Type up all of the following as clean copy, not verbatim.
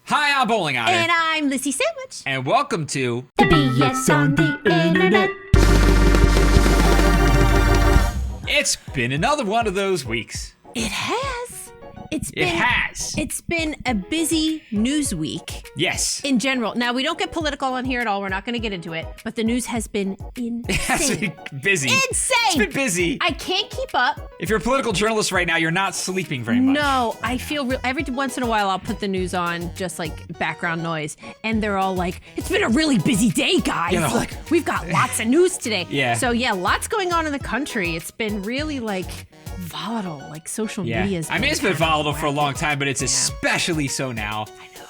Hi, I'm Bowling Otter. And I'm Lissy Sandwich. And welcome to The BS on the Internet. It's been another one of those weeks. It has. It's been a busy news week. Yes. In general. Now, we don't get political on here at all. We're not going to get into it. But the news has been insane. It has been busy. Insane. It's been busy. I can't keep up. If you're a political journalist right now, you're not sleeping very much. No, I feel every once in a while I'll put the news on, just like background noise, and they're all like, "It's been a really busy day, guys. Yeah, Look, we've got lots of news today." Yeah. So yeah, lots going on in the country. It's been really like volatile, like social media's. I mean, it's been volatile for a long time, but it's especially so now. I know.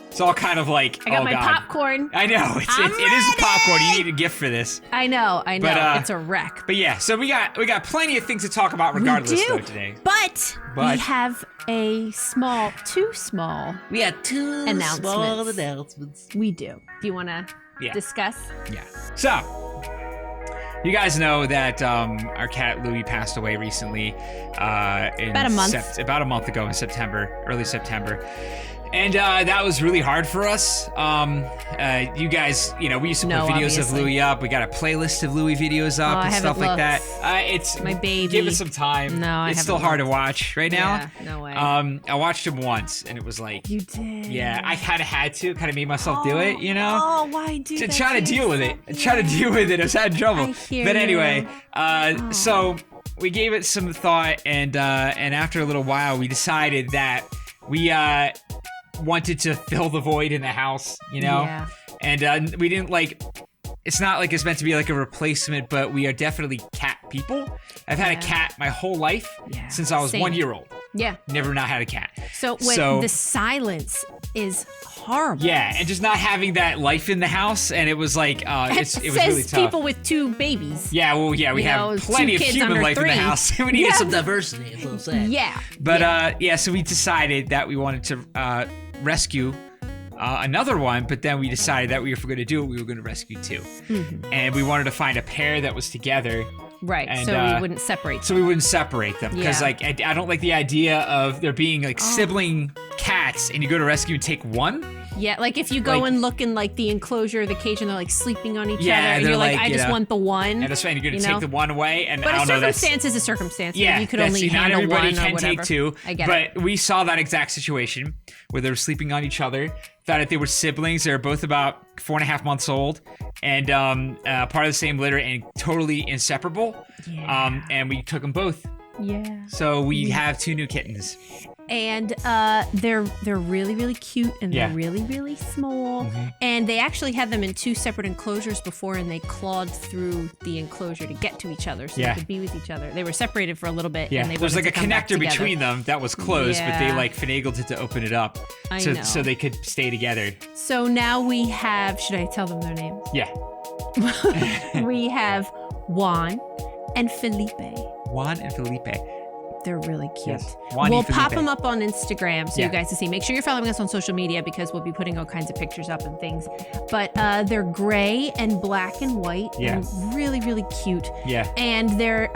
It's all kind of like, I got oh my God. popcorn. I know. It is popcorn. You need a gift for this. I know. But, It's a wreck. But yeah, so we got plenty of things to talk about regardless we do, though today. But we have two small We had two announcements. small announcements. We do. Do you want to discuss? Yeah. So, you guys know that our cat Louie passed away recently. About a month. About a month ago in early September. And that was really hard for us. You guys, we used to put videos obviously. of Louie up. We got a playlist of Louie videos up I and stuff haven't like that. looked. It's My baby. Give it some time. No, it's still haven't hard to looked. watch right now. Yeah, no way. I watched him once, and it was like, You did. yeah, I kind of had to, kind of made myself do it, Oh, why do to that try to deal with it. Try to deal with it. I was having trouble. I hear But you. anyway, so we gave it some thought, and after a little while, we decided that we wanted to fill the void in the house, Yeah. And we didn't it's not like it's meant to be like a replacement, but we are definitely cat people. I've had a cat my whole life since I was Same. 1 year old. Yeah. Never not had a cat. So the silence is horrible. Yeah, and just not having that life in the house, and it was like, it was really Says tough. people with two babies. Yeah, well, yeah, we have plenty of two kids human under life in the 3. house. We needed Some some diversity, is what I'm saying. Yeah. But so we decided that we wanted to rescue another one, but then we decided that if we were going to do it, we were going to rescue 2. Mm-hmm. And we wanted to find a pair that was together. Right. And, so we wouldn't separate. So we wouldn't separate them. Because Yeah. I don't like the idea of there being like sibling cats and you go to rescue and take one. Yeah, like if you go Like- and look in like the enclosure of the cage and they're like sleeping on each Yeah, other, and they're you're like, like, I just want the one. And that's fine. You're going to take the one away. And But I a don't know, that's... circumstance is a circumstance. Yeah, You could that's- only not handle everybody one can or whatever. take 2. I get it. But we saw that exact situation where they were sleeping on each other. Thought that they were siblings. They were both about 4.5 months old, and part of the same litter, and totally inseparable. Yeah. And we took them both. Yeah. So we have 2 new kittens. And they're really, really cute, and Yeah. they're really, really small. Mm-hmm. And they actually had them in 2 separate enclosures before, and they clawed through the enclosure to get to each other, so Yeah. they could be with each other. They were separated for a little bit, Yeah, and they there's wanted like a to come back connector together. between them that was closed, but they Yeah. finagled it to open it up, I so know. they could stay together. So now we have. Should I tell them their names? Yeah, We have Juan and Felipe. Juan and Felipe. They're really cute. Yes. Juan We'll and pop Felipe. them up on Instagram so Yeah. you guys can see. Make sure you're following us on social media because we'll be putting all kinds of pictures up and things. But they're gray and black and white and really, really cute. Yeah. And they're,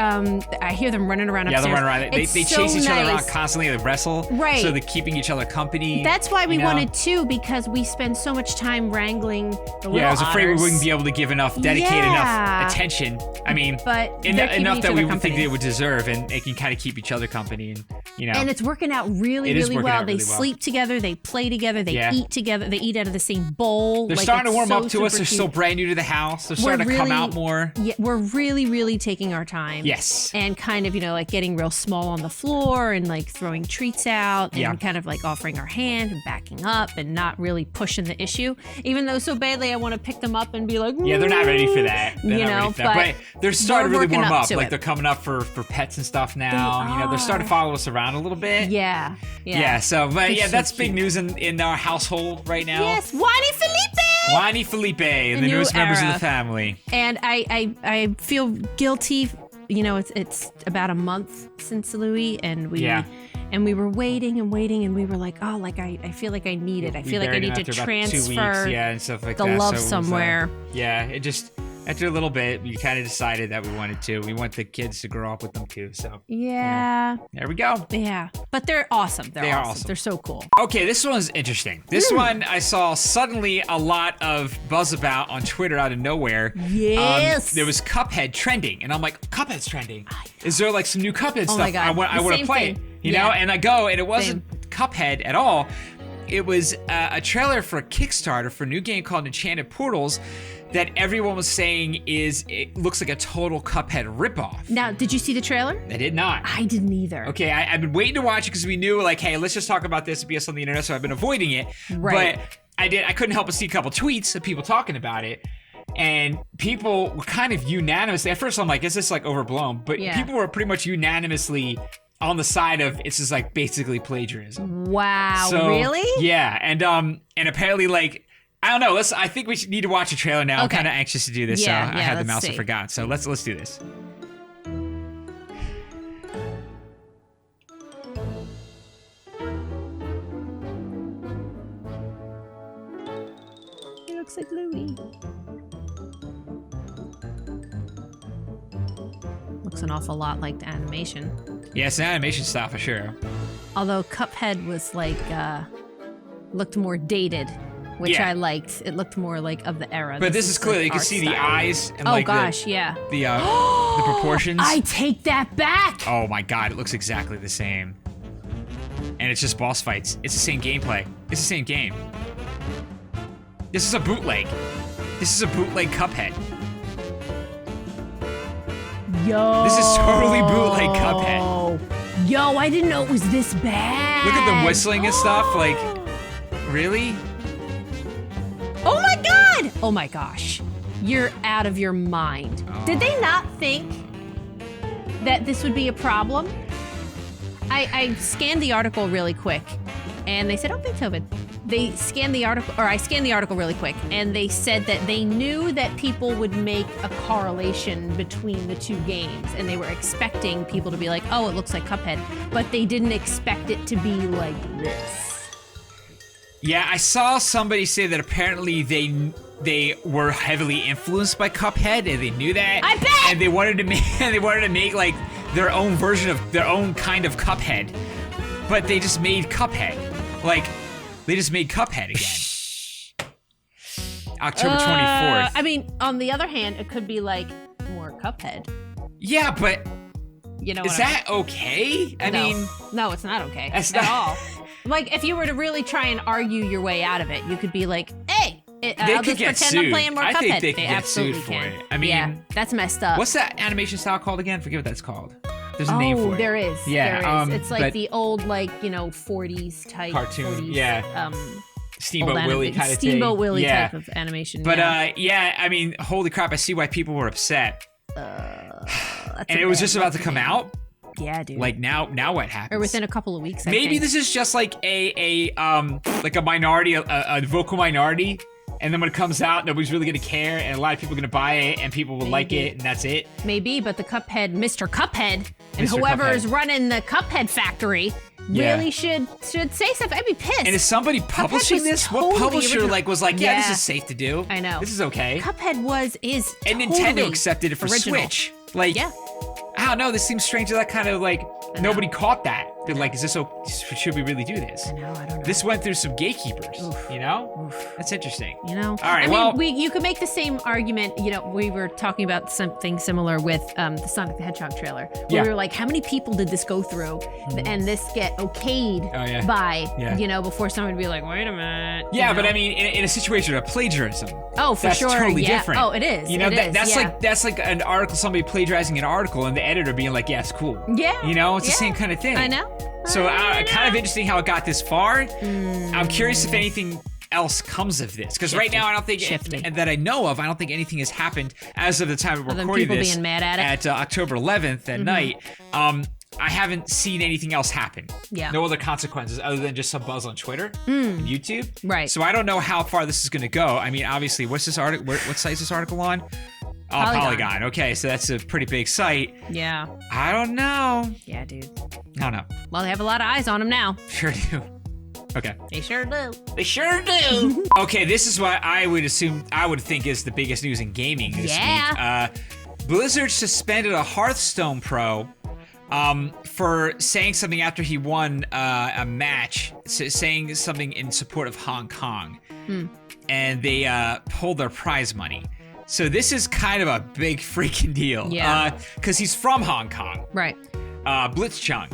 I hear them running around Yeah, upstairs. they're running around. They It's chase so each other around nice. constantly. They wrestle. Right. So they're keeping each other company. That's why we you know? wanted 2, because we spend so much time wrangling the little Yeah, I was afraid otters. we wouldn't be able to give dedicated Yeah. enough attention. I mean, But they're keeping enough each that we other would think company. they would deserve, and they can kind of keep each other company, and And it's working out really, It is really working well. out They really well. sleep together, they play together, they Yeah. eat together, they eat out of the same bowl. They're Like, starting to it's warm so up to us. super They're still cute. brand new to the house. They're starting to come out more. Yeah, we're really, really taking our time. Yes. And kind of, like getting real small on the floor and like throwing treats out and Yeah. kind of like offering our hand and backing up and not really pushing the issue. Even though so badly I want to pick them up and be like, Yeah, they're not ready for that. They're You not ready know, for that. but But they're starting to we're really warm working up up. to Like it. they're coming up for pets and stuff now. They They're starting to follow us around a little bit. Yeah. Yeah. So, but They're yeah, so that's big cute. news in our household right now. Yes, Wani Felipe! Juan and Felipe, the new newest members of era. the family. And I feel guilty. It's about a month since Louis, and we were waiting and waiting, and we were like, oh, like I feel like I need it. I feel like I need to transfer and stuff like the that. love So it was, somewhere. yeah, it just After a little bit, we kind of decided that we wanted to. We want the kids to grow up with them too. So Yeah. there we go. Yeah. But they're awesome. They are awesome. They're so cool. Okay, this one's interesting. This one I saw suddenly a lot of buzz about on Twitter out of nowhere. Yes. There was CUPHEAD trending, and I'm like, CUPHEAD's trending. Is there like some new CUPHEAD stuff? my God. I want to play. You know, and I go, and it wasn't CUPHEAD at all. It was a trailer for a Kickstarter for a new game called Enchanted Portals that everyone was saying it looks like a total CUPHEAD ripoff. Now, did you see the trailer? I did not. I didn't either. Okay, I've been waiting to watch it because we knew, like, hey, let's just talk about this and BS on the internet, so I've been avoiding it. Right. But I couldn't help but see a couple tweets of people talking about it. And people were kind of unanimously, at first I'm like, is this like overblown? But people were pretty much unanimously on the side of it's just like basically plagiarism. Wow, So, really? Yeah, and apparently like I don't know. I think we need to watch a trailer now. Okay. I'm kind of anxious to do this. Yeah, I had the let's mouse see. and forgot. So let's do this. He looks like Louis. Looks an awful lot like the animation. Yeah, it's an animation style for sure. Although CUPHEAD was like, looked more dated, which I liked. It looked more like of the era. But this is clearly, you can see the eyes and like the proportions. I take that back. Oh my god, it looks exactly the same. And it's just boss fights. It's the same gameplay. It's the same game. This is a bootleg. This is a bootleg CUPHEAD. Yo. This is totally bootleg CUPHEAD. Yo, I didn't know it was this bad. Look at them whistling and stuff. Like, really? Oh my god! Oh my gosh. You're out of your mind. Oh. Did they not think that this would be a problem? I scanned the article really quick, and they said, oh, Beethoven. They scanned the article, or I scanned the article really quick, and they said that they knew that people would make a correlation between the two games, and they were expecting people to be like, oh, it looks like CUPHEAD, but they didn't expect it to be like this. Yeah, I saw somebody say that apparently they were heavily influenced by CUPHEAD, and they knew that. I bet! And they wanted to make like their own version of their own kind of CUPHEAD, but they just made CUPHEAD. Like, they just made CUPHEAD again. October 24th. I mean, on the other hand, it could be like more CUPHEAD. Yeah, but You know is what that okay? I mean, no, it's not okay That's at not- all. Like, if you were to really try and argue your way out of it, you could be like, hey, I'll could just get pretend I'm sued. playing more I CUPHEAD. think they could get absolutely sued for can. it. I mean, yeah, that's messed up. what's that animation style called again? Forget what that's called. There's a name for it. There is. Yeah, there is. It's like but- the old, like, 40s type. Cartoon, 40s, yeah. old Steamboat Willie kind of thing. Steamboat Willie yeah. type of animation. But yeah. I mean, holy crap! I see why people were upset. That's And a it was bad just about to look. come out. Yeah, dude. Like now what happens? or within a couple of weeks. I Maybe think. this is just like a minority, a vocal minority, and then when it comes out, nobody's really gonna care, and a lot of people are gonna buy it, and people will like Maybe. it, and that's it. Maybe, but the Cuphead, Mr. Cuphead, and Mr. whoever Cuphead. is running the Cuphead factory Yeah. really should say something. I'd be pissed. And is somebody publishing was this? totally What publisher original. was like, yeah, this Yeah. is safe to do. I know. This is okay. Cuphead is And totally Nintendo accepted it for original. Switch. Like, Yeah. I don't know. This seems strange. That kind of like I know. nobody caught that. They're like, is this? Should we really do this? No, I don't know. This went through some gatekeepers. Oof. You know, Oof. that's interesting. You know, All right, I well- mean, you could make the same argument. You know, we were talking about something similar with the Sonic the Hedgehog trailer. Where Yeah. we were like, how many people did this go through, and this get okayed Oh, yeah. by? Yeah. You know, before someone would be like, wait a minute. Yeah, you but know? I mean, in a situation of plagiarism, oh, for that's sure, totally yeah. different. Oh, it is. You know, it is, yeah. that's like an article, somebody plagiarizing an article, and the editor being like, "Yeah, it's cool." Yeah. You know, it's the Yeah. same kind of thing. I know. So I kind of know. interesting how it got this far. I'm curious if anything else comes of this, because right now I don't think Shifty. that I know of. I don't think anything has happened as of the time we're Other than recording people this being mad at it? at October 11th at night. I haven't seen anything else happen. Yeah. No other consequences other than just some buzz on Twitter and YouTube. Right. So I don't know how far this is going to go. I mean, obviously, what's this article? What site is this article on? Polygon. Okay, so that's a pretty big site. Yeah. I don't know. Yeah, dude. I don't know. Well, they have a lot of eyes on him now. Sure do. Okay. They sure do. They sure do. Okay, this is what I would think is the biggest news in gaming this week. Blizzard suspended a Hearthstone pro for saying something after he won a match, saying something in support of Hong Kong. And they pulled their prize money. So this is kind of a big freaking deal. Yeah. Because he's from Hong Kong. Right. Blitzchung.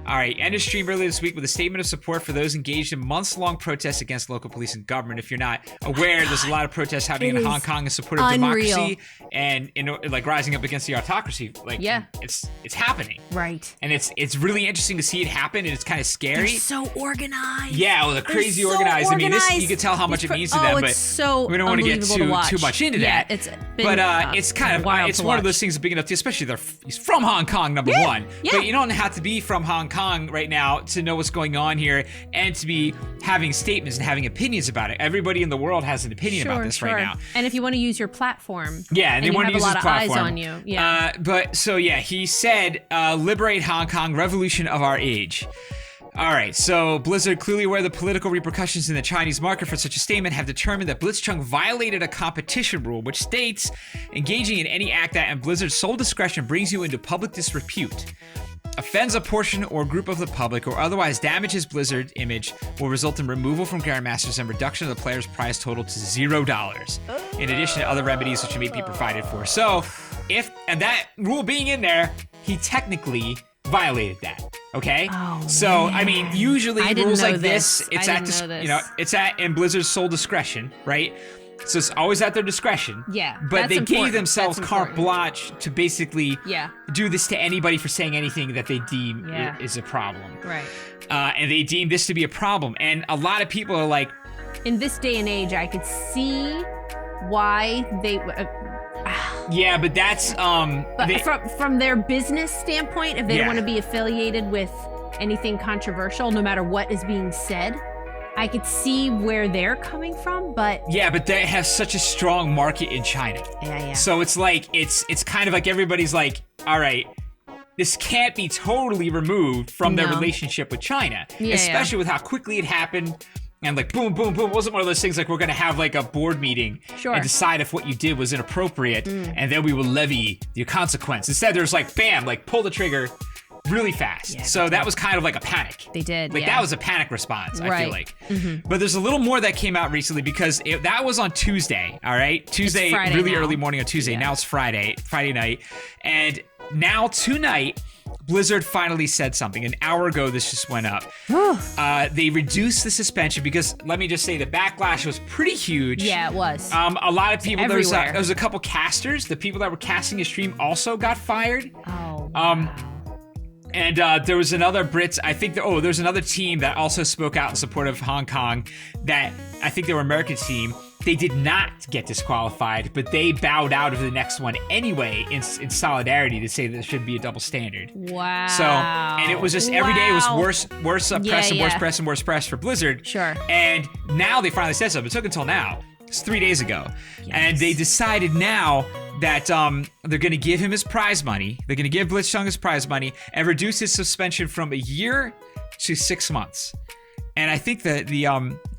All right, ended stream earlier this week with a statement of support for those engaged in months-long protests against local police and government. If you're not aware, there's a lot of protests happening in Hong Kong in support of democracy and like rising up against the autocracy. Like, it's happening. Right. And it's really interesting to see it happen, and it's kind of scary. They're so organized. Yeah, well, they're crazy organized. I mean, you can tell how much it means to them, but so we don't want to get too much into that. It's kind of it's one of those things big enough to, especially he's from Hong Kong, number one. Yeah. But you don't have to be from Hong Kong right now to know what's going on here and to be having statements and having opinions about it. Everybody in the world has an opinion about this right now. And if you want to use your platform, and they want to use his platform. Eyes on you. Yeah. He said, "Liberate Hong Kong, revolution of our age." All right, so Blizzard, clearly aware of the political repercussions in the Chinese market for such a statement, have determined that Blitzchung violated a competition rule, which states, engaging in any act that in Blizzard's sole discretion brings you into public disrepute, offends a portion or group of the public, or otherwise damages Blizzard image, will result in removal from Grandmasters and reduction of the player's prize total to $0, in addition to other remedies which may be provided for. So, and that rule being in there, he technically violated that. Okay? So, I mean, usually rules like this, it's at in Blizzard's sole discretion, right? So it's always at their discretion. Yeah. But they gave themselves carte blanche to basically do this to anybody for saying anything that they deem is a problem. Right. And they deem this to be a problem. And a lot of people are like, in this day and age, I could see why they. Yeah, but that's but from their business standpoint, if they don't want to be affiliated with anything controversial, no matter what is being said, I could see where they're coming from, but but they have such a strong market in China. Yeah. So it's like it's kind of like everybody's like, all right, this can't be totally removed from their relationship with China, especially with how quickly it happened. And like boom, boom, boom. It wasn't one of those things like we're gonna have like a board meeting and decide if what you did was inappropriate, and then we will levy your consequence. Instead, there's like bam, like pull the trigger really fast. So that was kind of like a panic. They did. Like that was a panic response, I feel like. But there's a little more that came out recently because that was on Tuesday, all right? Tuesday, really early morning on Tuesday. Now it's Friday night. And now tonight, Blizzard finally said something. An hour ago, this just went up. They reduced the suspension because, let me just say, the backlash was pretty huge. Yeah, it was. A lot of people, there was a couple casters. The people that were casting a stream also got fired. Oh, wow. And there was another Brits, I think, there's another team that also spoke out in support of Hong Kong that, I think they were an American team. They did not get disqualified, but they bowed out of the next one anyway in solidarity to say that there should be a double standard. Wow. So, and it was just every day it was worse worse press for Blizzard. Sure. And now they finally said something. It took until now. It's 3 days ago. And they decided now that they're going to give him his prize money. They're going to give Blitzchung his prize money and reduce his suspension from a year to 6 months. And I think that the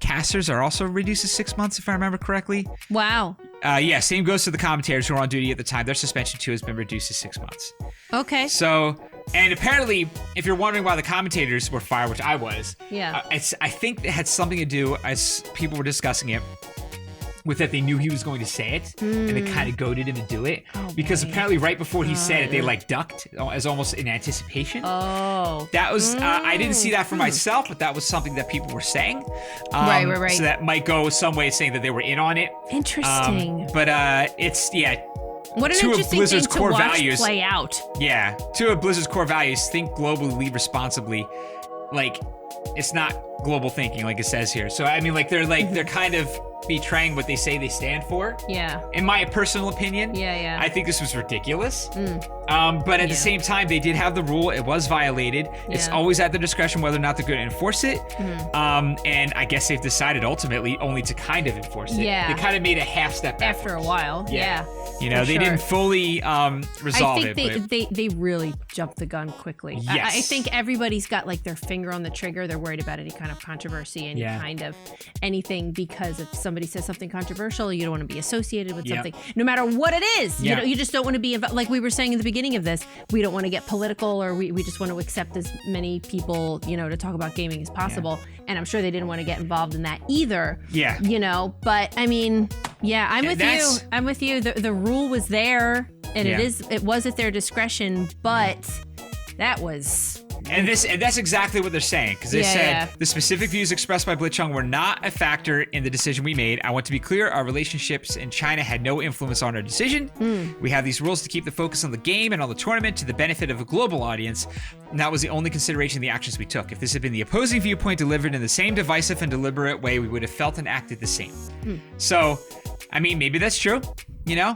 casters are also reduced to 6 months, if I remember correctly. Wow. Same goes to the commentators who were on duty at the time. Their suspension, too, has been reduced to 6 months. Okay. So, and apparently, if you're wondering why the commentators were fired, which I was, I think it had something to do, as people were discussing it, with that they knew he was going to say it, and they kind of goaded him to do it. Because apparently right before he said it, they like ducked as almost in anticipation. That was, I didn't see that for myself, but that was something that people were saying. Right. So that might go some way saying that they were in on it. Interesting. But it's, what an two interesting of Blizzard's thing core to watch values play out. Yeah, two of Blizzard's core values: think globally, lead responsibly. Like, it's not global thinking, like it says here. So I mean, like they're kind of betraying what they say they stand for. Yeah. In my personal opinion. Yeah. I think this was ridiculous. But at the same time, they did have the rule. It was violated. It's always at their discretion whether or not they're going to enforce it. And I guess they've decided ultimately only to kind of enforce it. Yeah. They kind of made a half step backwards. After a while. Yeah. You know, they didn't fully resolve it. I think they really jumped the gun quickly. Yes. I think everybody's got like their finger on the trigger. They're worried about any kind of controversy, any kind of anything, because if somebody says something controversial, you don't want to be associated with something, no matter what it is. You know, you just don't want to be involved. Like we were saying in the beginning of this, we don't want to get political, or we just want to accept as many people, you know, to talk about gaming as possible. And I'm sure they didn't want to get involved in that either. Yeah. You know, but I mean, I'm with you. I'm with you. The rule was there, and it was at their discretion, but that was. And that's exactly what they're saying, because they said the specific views expressed by Blitzchung were not a factor in the decision we made. I want to be clear, our relationships in China had no influence on our decision. We have these rules to keep the focus on the game and on the tournament to the benefit of a global audience. And that was the only consideration of the actions we took. If this had been the opposing viewpoint delivered in the same divisive and deliberate way, we would have felt and acted the same. So, I mean, maybe that's true. You know,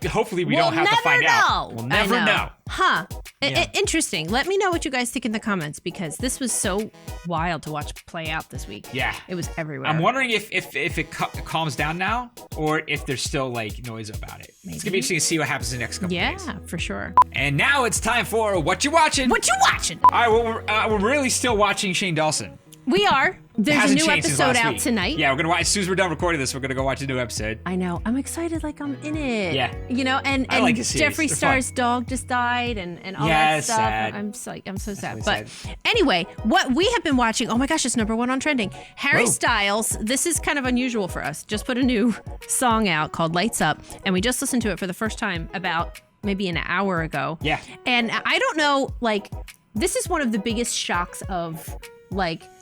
hopefully we'll don't have to find out. We'll never know. Huh. Interesting. Let me know what you guys think in the comments, because this was so wild to watch play out this week. Yeah. It was everywhere. I'm wondering if it calms down now, or if there's still like noise about it. Maybe. It's going to be interesting to see what happens in the next couple days. Yeah, for sure. And now it's time for What You Watching? What You Watching? All right, well, we're really still watching Shane Dawson. We are. There's a new episode out tonight. Yeah, we're gonna watch as soon as we're done recording this. We're gonna go watch a new episode. I know. I'm excited. Like I'm in it. Yeah. You know, and like Jeffree Star's dog just died, and all that stuff. Sad. I'm so sad. But anyway, what we have been watching. Oh my gosh, it's #1 on trending. Harry Styles. This is kind of unusual for us. Just put a new song out called "Lights Up," and we just listened to it for the first time about maybe an hour ago. Yeah. And I don't know. Like, this is one of the biggest shocks of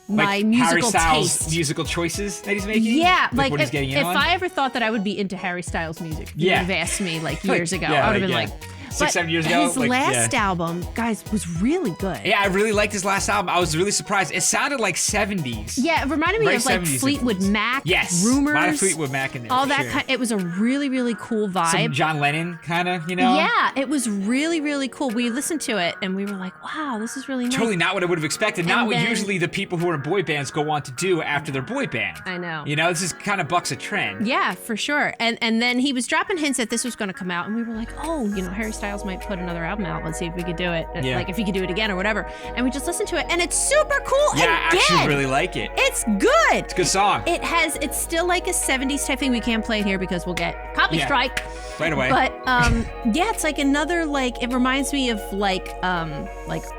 my musical Harry Styles' taste. musical choices that he's making? Yeah, like what he's getting in if on? I ever thought that I would be into Harry Styles music, you would have asked me like years ago. I would have been like 6-7 years ago. His last album, guys, was really good. Yeah, I really liked his last album. I was really surprised. It sounded like 70s. Yeah, it reminded me of like Fleetwood Mac. Yes, Rumors. A lot of Fleetwood Mac in there. All that it was a really, really cool vibe. Some John Lennon kind of, you know? Yeah, it was really, really cool. We listened to it and we were like, wow, this is really nice. Totally not what I would have expected. Not what usually the people who are in boy bands go on to do after their boy band. I know. You know, this is kind of bucks a trend. Yeah, for sure. And then he was dropping hints that this was going to come out, and we were like, oh, you know, Harry Styles might put another album out. Let's see if we could do it. Yeah. Like if he could do it again or whatever. And we just listened to it, and it's super cool. Yeah, I actually really like it. It's good. It's a good song. It's still like a 70s type thing. We can't play it here because we'll get copy strike. Right away. But it's like another it reminds me of like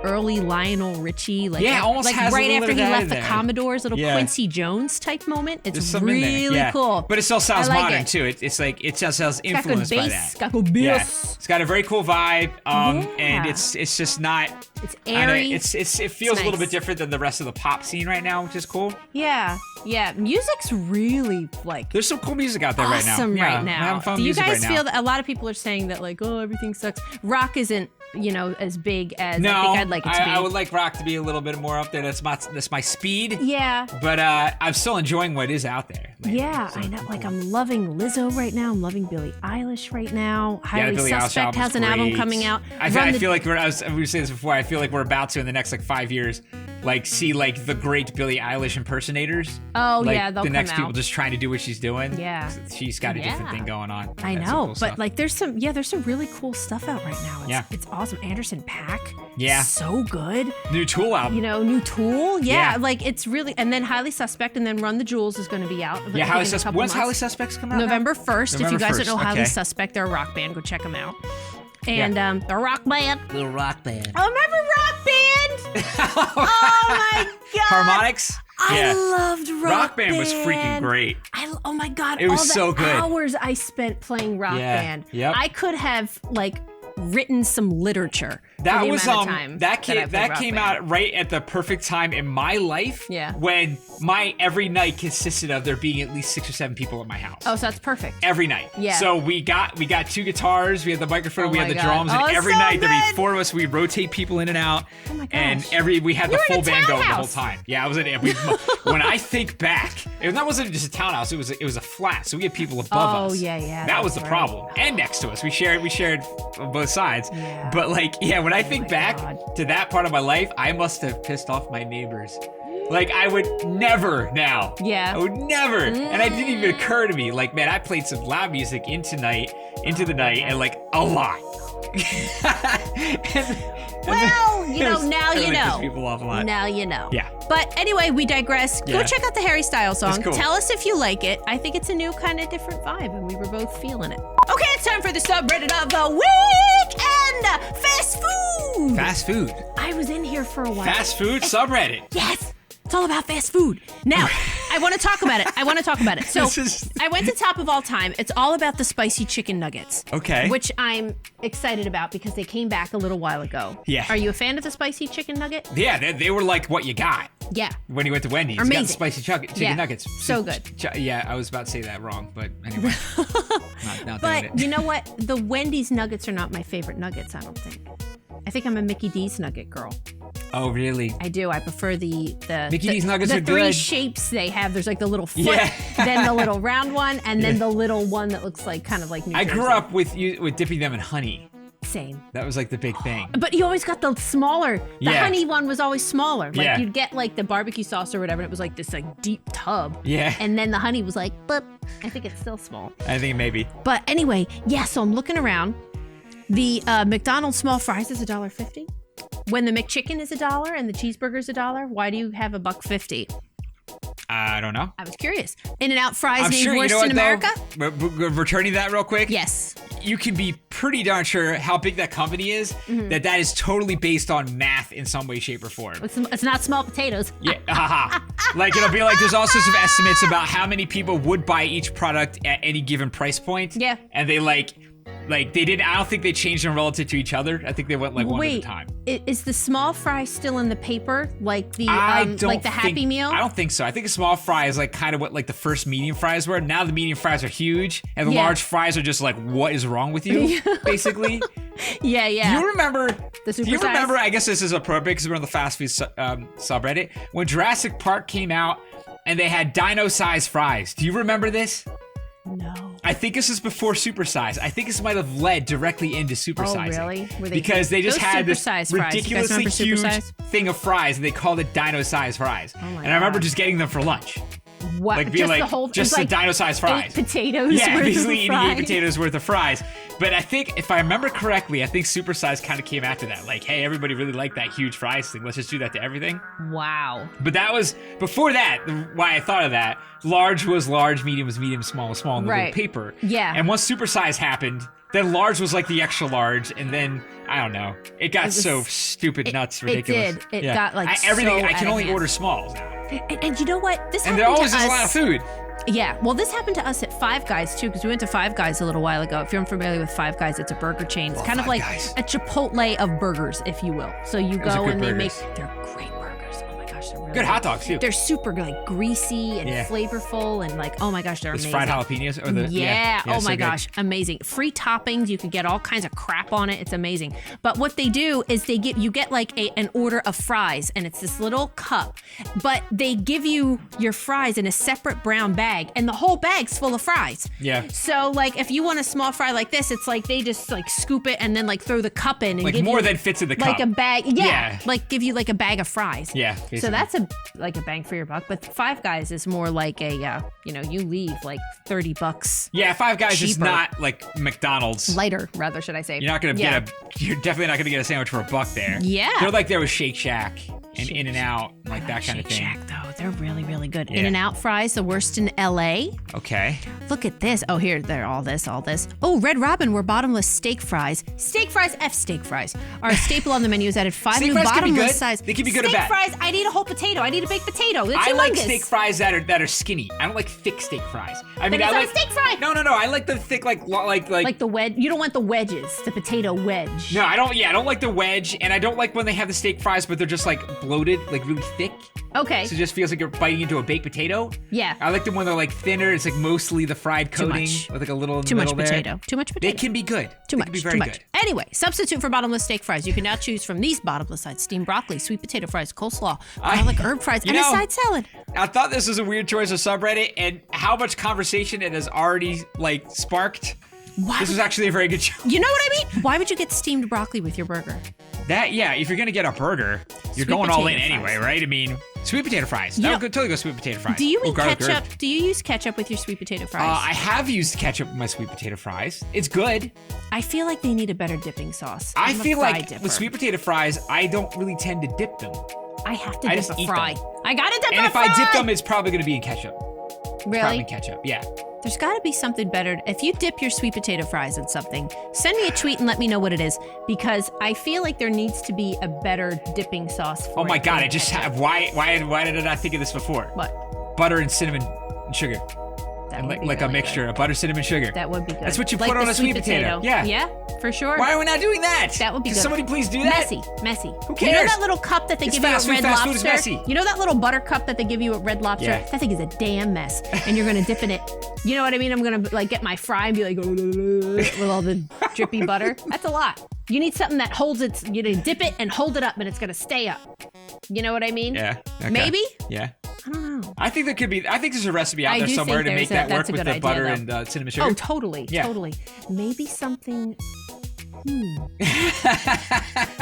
early Lionel Richie. Almost like has right a after he left the there. Commodores, little Quincy Jones type moment. It's really cool. cool. But it still sounds modern too. It's like it still sounds influenced by that. It's got good bass. Yeah. It's got a very cool vibe. And it's just not. It's airy. It feels a little bit different than the rest of the pop scene right now, which is cool. Yeah. Music's really there's some cool music out there right now. Awesome right I'm now. having fun Do you music guys right feel now. that a lot of people are saying that everything sucks? Rock isn't as big as no, I think I'd like it to be. I would like rock to be a little bit more up there. That's my speed. Yeah. But I'm still enjoying what is out there. I know. Like I'm loving Lizzo right now. I'm loving Billie Eilish right now. Highly Suspect has an album coming out. I feel like we were saying this before. I feel like we're about to in the next 5 years, see the great Billie Eilish impersonators. Oh yeah, they'll the come next out. people just trying to do what she's doing. Yeah, she's got a different thing going on. I know, but there's some really cool stuff out right now. It's awesome. Anderson .Paak. Yeah, so good. New Tool album. New Tool. Yeah, it's really, and then Highly Suspect, and then Run the Jewels is going to be out. Yeah, Highly Suspect. When's Highly Suspects come out? November 1st. If you guys don't know Highly Suspect, they're a rock band. Go check them out. And the rock band. The rock band. Oh, remember Rock Band? Oh my God. Harmonix? I loved Rock Band. Band was freaking great. Oh my God. It was so good. Hours I spent playing Rock Band. Yep. I could have written some literature That the was amount of time that I've came played Rock Band. out right at the perfect time in my life. Yeah. When my every night consisted of there being at least 6 or 7 people at my house. Oh, so that's perfect. Every night. Yeah. So we got 2 guitars, we had the microphone, Oh we had my the God. drums, and Oh, every so night there'd be good. 4 of us. We'd rotate people in and out. Oh my And gosh. we had the You were in full a band going the whole townhouse. time. Yeah, I was in it. When I think back, that wasn't just a townhouse. It was a flat. So we had people above us. Oh, yeah. That was the that's right. problem. And next to us, we shared on both sides. Yeah. But when I think my back God. to that part of my life, I must have pissed off my neighbors. Like, I would never now. Yeah. I would never. And it didn't even occur to me. Like, man, I played some loud music into the night, and like a lot. Well, you know, now you know. People off a lot. Now you know. Yeah. But anyway, we digress. Go Yeah. check out the Harry Styles song. It's cool. Tell us if you like it. I think it's a new kind of different vibe, and we were both feeling it. Okay, it's time for the subreddit of the week and fast food. Fast food. I was in here for a while. Fast food subreddit. Yes. It's all about fast food. Now, I want to talk about it. So, This is- I went to Top of All Time. It's all about the spicy chicken nuggets. Okay. Which I'm excited about because they came back a little while ago. Yeah. Are you a fan of the spicy chicken nugget? Yeah, they were like what you got Yeah. when you went to Wendy's. You got the Amazing. spicy chicken Yeah. nuggets. So good. Yeah, I was about to say that wrong, but anyway. not doing But it. you know what? The Wendy's nuggets are not my favorite nuggets, I don't think. I think I'm a Mickey D's nugget girl. Oh, really? I do. I prefer the Mickey D's nuggets the are three good. shapes they have. There's like the little foot, Yeah. then the little round one, and then the little one that looks like kind of like New I Jersey. grew up with dipping them in honey. Same. That was like the big thing. But you always got the smaller. The Yeah. honey one was always smaller. Like Yeah. you'd get like the barbecue sauce or whatever, and it was like this like deep tub. Yeah. And then the honey was like, but I think it's still small. I think maybe. But anyway, yeah, so I'm looking around. The McDonald's small fries is $1.50. When the McChicken is $1 and the cheeseburger's $1, why do you have $1.50? I don't know. I was curious. In-N-Out fries I'm named sure you worst know what, in America? though? Returning that real quick. Yes. You can be pretty darn sure how big that company is, that is totally based on math in some way, shape, or form. It's not small potatoes. Yeah, haha. Like, it'll be like there's all sorts of estimates about how many people would buy each product at any given price point. Yeah. And they they didn't, I don't think they changed them relative to each other. I think they went like one at a Wait, time. is the small fry still in the paper? Like the I don't like the Happy think- Meal? I don't think so. I think a small fry is like kind of what like the first medium fries were. Now the medium fries are huge, and the Yeah. large fries are just like, what is wrong with you? Basically. Yeah, Do yeah. you remember? The Do you supersize? remember? I guess this is appropriate because we're on the fast food subreddit. When Jurassic Park came out and they had dino-sized fries. Do you remember this? No. I think this is before supersize. I think this might have led directly into supersizing. Oh, really? Were they Because they just those had this supersized fries. You guys ridiculously remember huge supersize? thing of fries, and they called it dino-sized fries. Oh my and I remember God. just getting them for lunch. What? Like being just like the whole just it's the like dino-sized fries. 8 potatoes Yeah, worth basically of eating fries. 8 potatoes worth of fries. But I think, if I remember correctly, I think supersize kind of came after that. Like, hey, everybody really liked that huge fries thing. Let's just do that to everything. Wow. But that was, before that, why I thought of that, large was large, medium was medium, small was small in the Right. little paper. Yeah. And once supersize happened, then large was like the extra large, and then, I don't know, it got was- so stupid, nuts, it ridiculous. did. It got, like, everything. so I can out of only hand. order smalls now. And you know what? This And happened there always to is us. a lot of food. Yeah, well, this happened to us at Five Guys too, because we went to Five Guys a little while ago. If you're unfamiliar with Five Guys, it's a burger chain. It's Love kind of Five like Guys. a Chipotle of burgers, if you will. So you Those are go good and they make burgers. they're great burgers. Oh my gosh, they're really Good hot dogs, too. They're super like greasy and Yeah. flavorful and like oh my gosh, they're Those amazing. fried jalapenos? Or the, Yeah. Oh so my good. gosh. Amazing. Free toppings. You can get all kinds of crap on it. It's amazing. But what they do is you get like an order of fries and it's this little cup, but they give you your fries in a separate brown bag and the whole bag's full of fries. Yeah. So like if you want a small fry like this, it's like they just like scoop it and then like throw the cup in and Like give more you than fits in the like cup. a bag. Yeah, Yeah. Like give you like a bag of fries. Yeah, So basically. that's like a bang for your buck. But Five Guys is more like a you leave like $30 Yeah, Five Guys is cheaper. not like McDonald's. lighter, rather should I say? You're not gonna Yeah. you're definitely not gonna get a sandwich for $1 there. Yeah. They're like there with Shake Shack and In-N-Out, like that kind of Shake thing. Shack, though. they're really, really good. Yeah. In-N-Out fries, the worst in LA. Okay. Look at this. Oh, here, they're all this. Oh, Red Robin were bottomless steak fries. Steak fries, steak fries, are a staple on the menu. Has added 5 Steak new fries can be bottomless good. size. They can be good or steak bad. fries, I need a whole potato. I need a baked potato. It's I like humongous. steak fries that are skinny. I don't like thick steak fries. I mean, Then I it's like not a steak fry. No. I like the thick, like the wedge. You don't want the wedges, the potato wedge. No, I don't. Yeah, I don't like the wedge, and I don't like when they have the steak fries, but they're just like bloated, like really thick. Okay. So it just feels like you're biting into a baked potato. Yeah. I like them when they're like thinner. It's like mostly the fried Too coating much. with like a little in Too the much middle there. potato. Too much potato. They can be good. Too They much. can be very Too much. good. Anyway, substitute for bottomless steak fries. You can now choose from these bottomless sides: steamed broccoli, sweet potato fries, coleslaw, garlic herb fries, and a side salad. I thought this was a weird choice of subreddit, and how much conversation it has already like sparked. This was actually a very good choice. You know what I mean? Why would you get steamed broccoli with your burger? If you're gonna get a burger, you're Sweet going all in potato anyway, fries. right? I mean, sweet potato fries. You That know- would totally go sweet potato fries. Do you Or eat garlic ketchup? herb. Do you use ketchup with your sweet potato fries? I have used ketchup with my sweet potato fries. It's good. I feel like they need a better dipping sauce. I I'm a feel fry like dipper. with sweet potato fries, I don't really tend to dip them. I have to I dip just a eat fry. them. I gotta dip And a if fry. I dip them, it's probably gonna be in ketchup. Probably Really? in ketchup, yeah. There's got to be something better. If you dip your sweet potato fries in something, send me a tweet and let me know what it is, because I feel like there needs to be a better dipping sauce for Oh my it god, than I just ketchup. have why did I not think of this before? What? Butter and cinnamon and sugar. That And would be like a really mixture good. of butter, cinnamon, sugar. That would be good. That's what you Like put on the a sweet potato. Yeah. Yeah, for sure. Why are we not doing that? That would be Can good. somebody please do that? Messy. Who You know cares? that little cup that they It's give you fast at food, Red fast Lobster? food is messy. You know that little butter cup that they give you at Red Lobster? Yeah. That thing is a damn mess. And you're gonna dip in it. You know what I mean? I'm gonna like get my fry and be like with all the drippy butter. That's a lot. You need something that holds it. You know, dip it and hold it up, and it's gonna stay up. You know what I mean? Yeah. Okay. Maybe? Yeah. I don't know. I think there's a recipe out I there do somewhere think to make there's that work that's a with good the idea, butter though. and cinnamon sugar. Oh, totally. Yeah. Totally. Maybe something.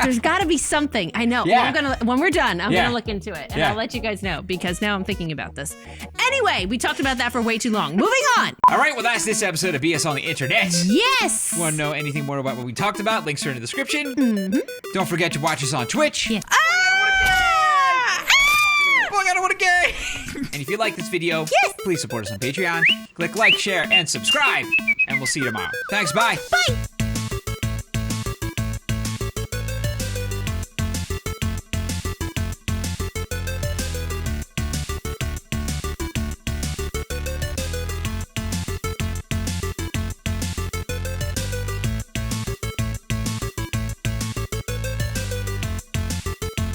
There's got to be something. I know. Yeah. Well, when we're done, I'm Yeah. gonna look into it, and Yeah. I'll let you guys know, because now I'm thinking about this. Anyway, we talked about that for way too long. Moving on. All right, well, that's this episode of BS on the Internet. Yes. Want to know anything more about what we talked about? Links are in the description. Don't forget to watch us on Twitch. Yeah. Oh, I gotta win a game! And if you like this video, please support us on Patreon. Click like, share, and subscribe. And we'll see you tomorrow. Thanks, bye. Bye.